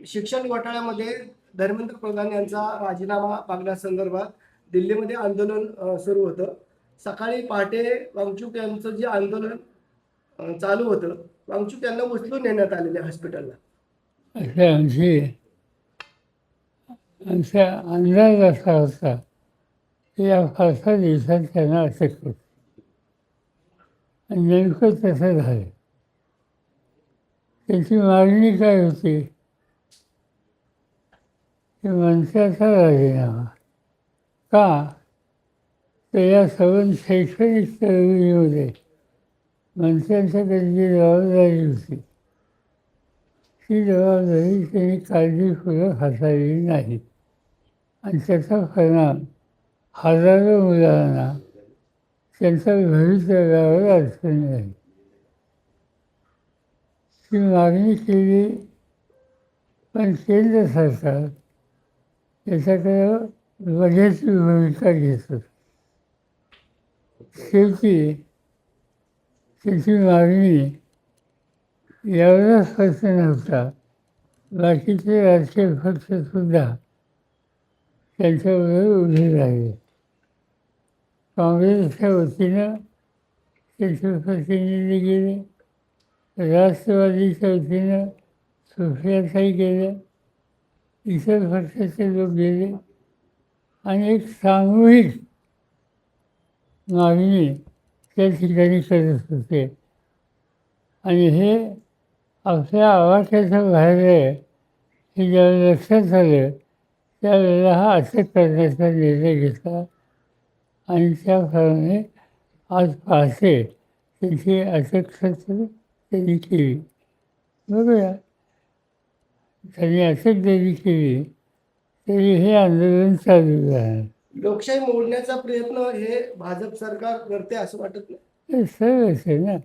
शिक्षण घोटाळ्यामध्ये धर्मेंद्र प्रधान यांचा राजीनामा मागण्यासंदर्भात दिल्लीमध्ये आंदोलन सुरू होतं. सकाळी पहाटे वांगचुक यांचं जे आंदोलन चालू होतं, वांगचुक यांना उचलून नेण्यात आलेले हॉस्पिटलला. अशा आमचा अंदाज असा होता की या 5-6 दिवसात त्यांना अटक होती आणि नेमकं तसं झालं. त्याची मागणी काय होती की मनसेचा राजीनामा. का तर या सर्व शैक्षणिक चळवळीमध्ये मनसेच्याकडे जी जबाबदारी होती ती जबाबदारी त्यांनी काळजीपूर्वक हाताळली नाही आणि त्याचा परिणाम हजारो मुलांना त्यांच्या भवितव्यावर अडचणी आली. ती मागणी केली, पण केंद्र सरकार त्याच्याकडे बघ्याची भूमिका घेत होतं. शेवटी त्याची मागणी एवढाच फक्त नव्हता, बाकीचे राजकीय पक्षसुद्धा त्यांच्याबरोबर उभे राहिले. काँग्रेसच्या वतीनं त्याचे प्रतिनिधी गेले, राष्ट्रवादीच्या वतीनं सुप्रियाताई गेले, इतर पक्षाचे लोक गेले आणि एक सामूहिक मागणी त्या ठिकाणी करत होते. आणि हे आपल्या आवाक्याच्या बाहेर आहे हे ज्यावेळेला लक्षात आलं त्यावेळेला हा अटक करण्याचा निर्णय घेतला आणि त्याप्रमाणे आज पहाटे त्याची अटक त्यांनी केली. बघूया, त्यांनी अटक जरी केली तरी हे आंदोलन चालू राहणार. लोकशाही मोडण्याचा प्रयत्न हे भाजप सरकार करते असं वाटत नाही? हे सर्वच आहे ना.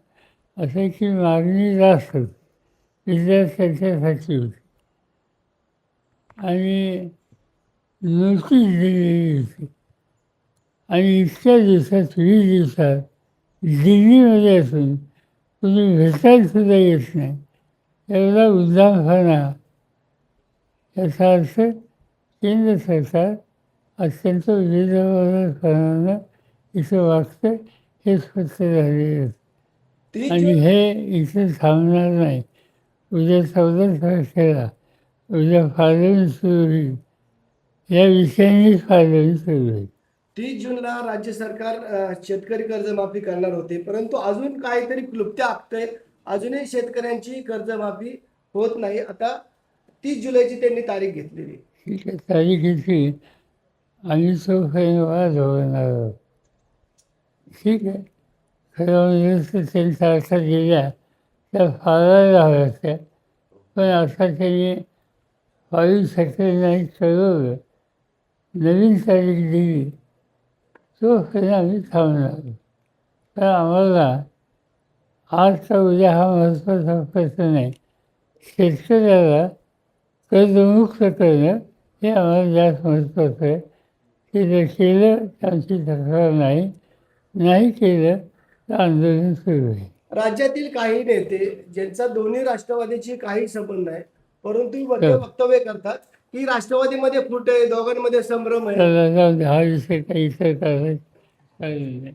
असं की मागणी जास्त होती, विद्यार्थ्यांच्यासाठी होती आणि नोटीस दिलेली होती आणि इतक्या दिवसात 20 दिवसात दिल्लीमध्ये असून कुणी भेटायला सुद्धा येत नाही. एवढा उद्दामपणा, याचा अर्थ केंद्र सरकार अत्यंत बेजबाबदारपणानं इथं वागतं हे स्पष्ट झालेलं होतं. आणि हे इथे थांबणार नाही. उद्या 14 तारखेला उद्या पार्लमेंट सुरू होईल, या विषयाने पार्लमेंट सुरू होईल. 30 जूनला राज्य सरकार शेतकरी कर्जमाफी करणार होते, परंतु अजून काहीतरी क्लुप्त्या आखतायत. अजूनही शेतकऱ्यांची कर्जमाफी होत नाही. आता 30 जुलैची त्यांनी तारीख घेतलेली. ठीक आहे, तारीख घेतली आणि तो वाद होणार आहोत. ठीक आहे, खरं त्यांच्या अर्थात गेल्या त्या फाळायला हव्या होत्या, पण आता त्यांनी 22 सप्टेंबर ठरवलं, नवीन तारीख दिली, तोपर्यंत आम्ही थांबणार. तर आम्हाला आज का उद्या हा महत्त्वाचा प्रश्न नाही. शेतकऱ्याला कर्जमुक्त करणं हे आम्हाला जास्त महत्त्वाचं आहे. ते जर केलं तर आमची तक्रार नाही, नाही केलं तर आंदोलन सुरू होईल. राज्यातील काही नेते ज्यांचा दोन्ही राष्ट्रवादीची काही संबंध आहे, परंतु वक्तव्य करतात की राष्ट्रवादीमध्ये फूट आहे, दोघांमध्ये संभ्रम आहे. हा विषय काही इतर करायचं नाही.